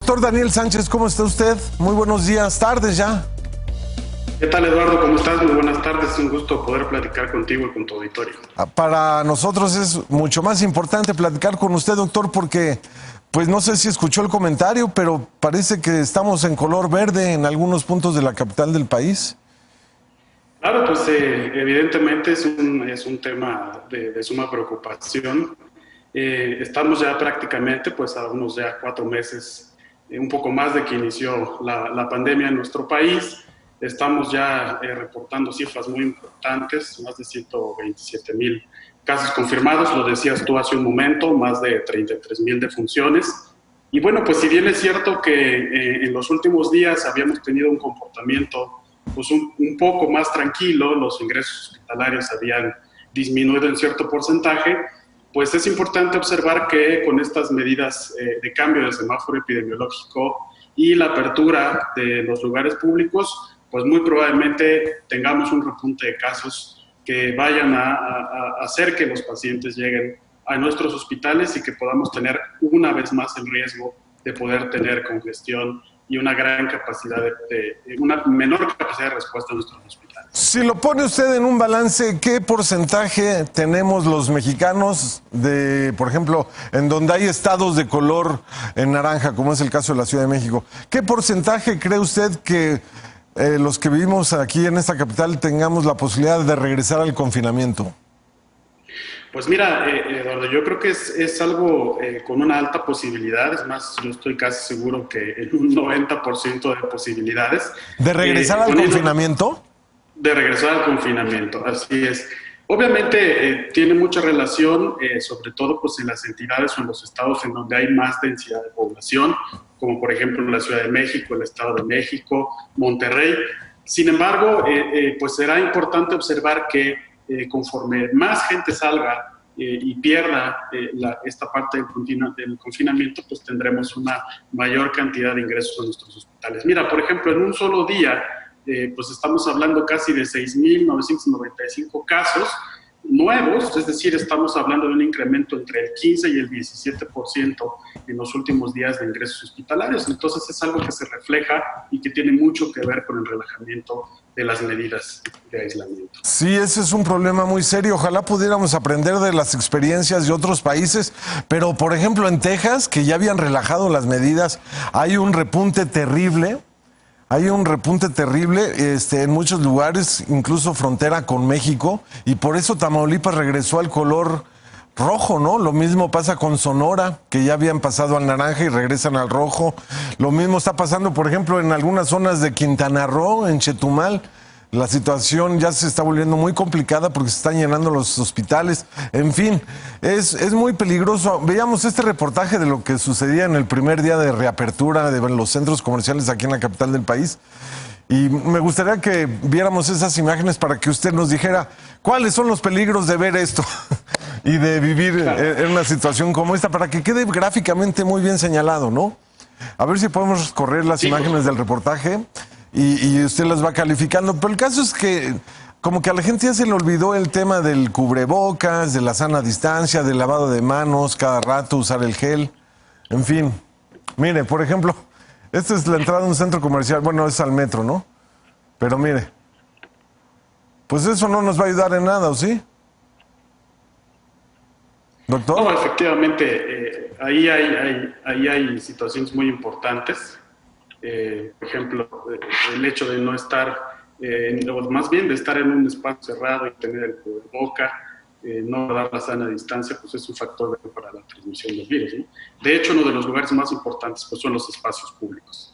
Doctor Daniel Sánchez, ¿cómo está usted? Muy buenos días, tardes ya. ¿Qué tal, Eduardo? ¿Cómo estás? Muy buenas tardes. Es un gusto poder platicar contigo y con tu auditorio. Para nosotros es mucho más importante platicar con usted, doctor, porque, pues no sé si escuchó el comentario, pero parece que estamos en color verde en algunos puntos de la capital del país. Claro, pues evidentemente es un tema de suma preocupación. Estamos ya prácticamente, pues a unos ya 4 meses, un poco más de que inició la pandemia en nuestro país. Estamos ya reportando cifras muy importantes, más de 127,000 casos confirmados, lo decías tú hace un momento, más de 33,000 defunciones. Y bueno, pues si bien es cierto que en los últimos días habíamos tenido un comportamiento pues un poco más tranquilo, los ingresos hospitalarios habían disminuido en cierto porcentaje, pues es importante observar que con estas medidas de cambio del semáforo epidemiológico y la apertura de los lugares públicos, pues muy probablemente tengamos un repunte de casos que vayan a hacer que los pacientes lleguen a nuestros hospitales y que podamos tener una vez más el riesgo de poder tener congestión y una gran capacidad una menor capacidad de respuesta en nuestros hospitales. Si lo pone usted en un balance, ¿qué porcentaje tenemos los mexicanos de, por ejemplo, en donde hay estados de color en naranja, como es el caso de la Ciudad de México? ¿Qué porcentaje cree usted que los que vivimos aquí en esta capital tengamos la posibilidad de regresar al confinamiento? Pues mira, Eduardo, yo creo que es algo con una alta posibilidad. Es más, yo estoy casi seguro que en un 90% de posibilidades. ¿De regresar al confinamiento? De regresar al confinamiento, así es. Obviamente tiene mucha relación, sobre todo pues en las entidades o en los estados en donde hay más densidad de población, como por ejemplo la Ciudad de México, el Estado de México, Monterrey. Sin embargo, pues será importante observar que conforme más gente salga y pierda esta parte del confinamiento, pues tendremos una mayor cantidad de ingresos en nuestros hospitales. Mira, por ejemplo, en un solo día, pues estamos hablando casi de 6,995 casos nuevos, es decir, estamos hablando de un incremento entre el 15 y el 17% en los últimos días de ingresos hospitalarios. Entonces es algo que se refleja y que tiene mucho que ver con el relajamiento de las medidas de aislamiento. Sí, ese es un problema muy serio. Ojalá pudiéramos aprender de las experiencias de otros países, pero por ejemplo en Texas, que ya habían relajado las medidas, hay un repunte terrible. Hay un repunte terrible en muchos lugares, incluso frontera con México, y por eso Tamaulipas regresó al color rojo, ¿no? Lo mismo pasa con Sonora, que ya habían pasado al naranja y regresan al rojo. Lo mismo está pasando, por ejemplo, en algunas zonas de Quintana Roo, en Chetumal. La situación ya se está volviendo muy complicada porque se están llenando los hospitales. En fin, es muy peligroso. Veíamos este reportaje de lo que sucedía en el primer día de reapertura de los centros comerciales aquí en la capital del país. Y me gustaría que viéramos esas imágenes para que usted nos dijera cuáles son los peligros de ver esto y de vivir en una situación como esta, para que quede gráficamente muy bien señalado, ¿no? A ver si podemos correr las imágenes del reportaje. Y usted las va calificando, pero el caso es que como que a la gente ya se le olvidó el tema del cubrebocas, de la sana distancia, del lavado de manos, cada rato usar el gel, en fin. Mire, por ejemplo, esta es la entrada de un centro comercial, bueno, es al metro, ¿no? Pero mire, pues eso no nos va a ayudar en nada, ¿o sí? ¿Doctor? No, efectivamente, ahí hay situaciones muy importantes. Por ejemplo, el hecho de no estar, o más bien de estar en un espacio cerrado y tener el cubreboca, no dar la sana distancia, pues es un factor para la transmisión del virus, ¿no? De hecho, uno de los lugares más importantes pues, son los espacios públicos.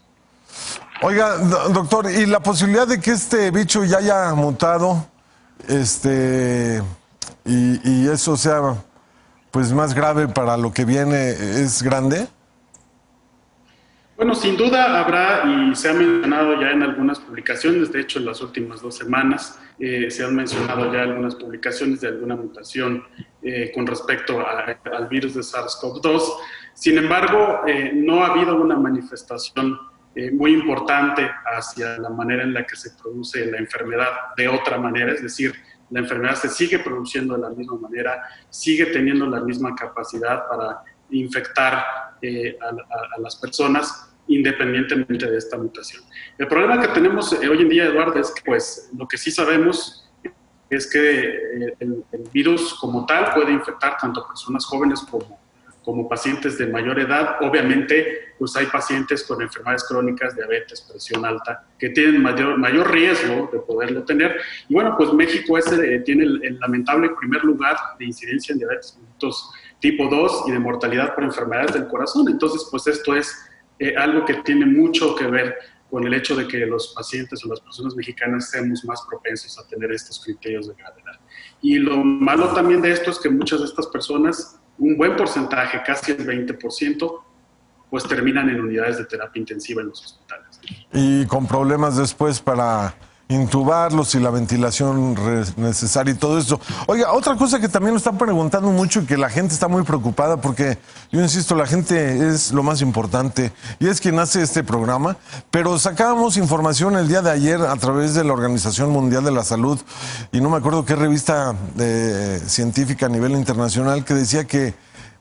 Oiga, doctor, ¿y la posibilidad de que este bicho ya haya mutado, y eso sea pues más grave para lo que viene, es grande? Bueno, sin duda habrá, y se ha mencionado ya en algunas publicaciones, de hecho en las últimas 2 semanas se han mencionado ya algunas publicaciones de alguna mutación con respecto al virus de SARS-CoV-2. Sin embargo, no ha habido una manifestación muy importante hacia la manera en la que se produce la enfermedad de otra manera, es decir, la enfermedad se sigue produciendo de la misma manera, sigue teniendo la misma capacidad para infectar a las personas, independientemente de esta mutación. El problema que tenemos hoy en día, Eduardo, es que pues lo que sí sabemos es que el virus como tal puede infectar tanto a personas jóvenes como pacientes de mayor edad. Obviamente, pues hay pacientes con enfermedades crónicas, diabetes, presión alta, que tienen mayor riesgo de poderlo tener. Y bueno, pues México tiene el lamentable primer lugar de incidencia en diabetes tipo 2 y de mortalidad por enfermedades del corazón. Entonces, pues esto es algo que tiene mucho que ver con el hecho de que los pacientes o las personas mexicanas seamos más propensos a tener estos criterios de gravedad. Y lo malo también de esto es que muchas de estas personas, un buen porcentaje, casi el 20%, pues terminan en unidades de terapia intensiva en los hospitales. Y con problemas después para intubarlos y la ventilación necesaria y todo eso. Oiga, otra cosa que también nos están preguntando mucho y que la gente está muy preocupada, porque yo insisto, la gente es lo más importante y es quien hace este programa, pero sacábamos información el día de ayer a través de la Organización Mundial de la Salud y no me acuerdo qué revista científica a nivel internacional que decía que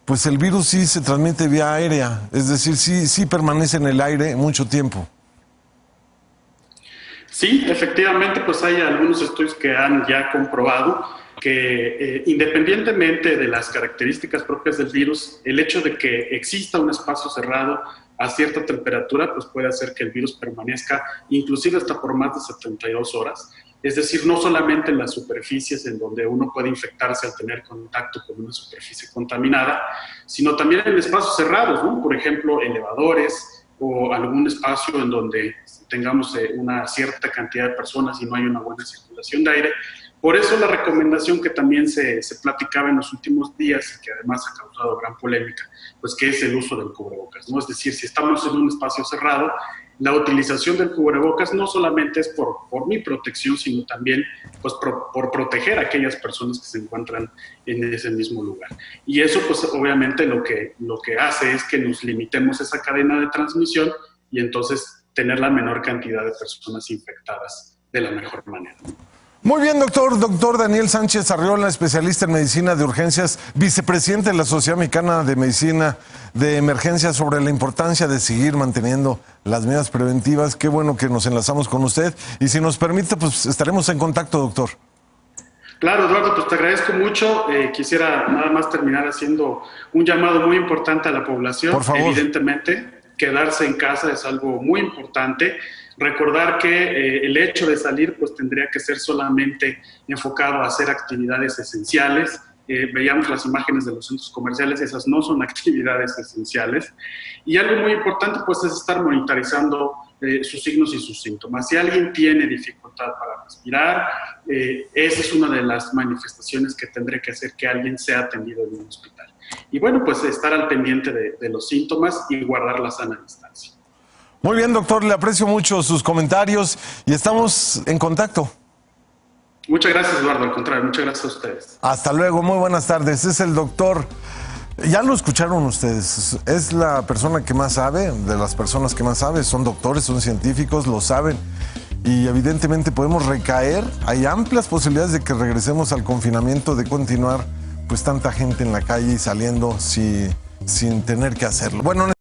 pues el virus sí se transmite vía aérea, es decir, sí permanece en el aire mucho tiempo. Sí, efectivamente, pues hay algunos estudios que han ya comprobado que independientemente de las características propias del virus, el hecho de que exista un espacio cerrado a cierta temperatura, pues puede hacer que el virus permanezca inclusive hasta por más de 72 horas. Es decir, no solamente en las superficies en donde uno puede infectarse al tener contacto con una superficie contaminada, sino también en espacios cerrados, ¿no? Por ejemplo, elevadores o algún espacio en donde tengamos una cierta cantidad de personas y no hay una buena circulación de aire. Por eso la recomendación que también se platicaba en los últimos días y que además ha causado gran polémica, pues que es el uso del cubrebocas, ¿no? Es decir, si estamos en un espacio cerrado, la utilización del cubrebocas no solamente es por mi protección, sino también pues, por proteger a aquellas personas que se encuentran en ese mismo lugar. Y eso pues obviamente lo que hace es que nos limitemos esa cadena de transmisión y entonces tener la menor cantidad de personas infectadas de la mejor manera. Muy bien, doctor. Doctor Daniel Sánchez Arriola, especialista en medicina de urgencias, vicepresidente de la Sociedad Mexicana de Medicina de Emergencia, sobre la importancia de seguir manteniendo las medidas preventivas. Qué bueno que nos enlazamos con usted. Y si nos permite, pues estaremos en contacto, doctor. Claro, Eduardo, pues te agradezco mucho. Quisiera nada más terminar haciendo un llamado muy importante a la población. Por favor. Evidentemente, quedarse en casa es algo muy importante. Recordar que el hecho de salir pues tendría que ser solamente enfocado a hacer actividades esenciales. Veíamos las imágenes de los centros comerciales, esas no son actividades esenciales. Y algo muy importante pues es estar monitorizando sus signos y sus síntomas. Si alguien tiene dificultad para respirar, esa es una de las manifestaciones que tendría que hacer que alguien sea atendido en un hospital. Y bueno, pues estar al pendiente de los síntomas y guardar la sana distancia. Muy bien, doctor, le aprecio mucho sus comentarios y estamos en contacto. Muchas gracias, Eduardo, al contrario, muchas gracias a ustedes. Hasta luego, muy buenas tardes. Es el doctor, ya lo escucharon ustedes, es la persona que más sabe, de las personas que más sabe, son doctores, son científicos, lo saben. Y evidentemente podemos recaer, hay amplias posibilidades de que regresemos al confinamiento, de continuar pues tanta gente en la calle y saliendo sin tener que hacerlo. Bueno,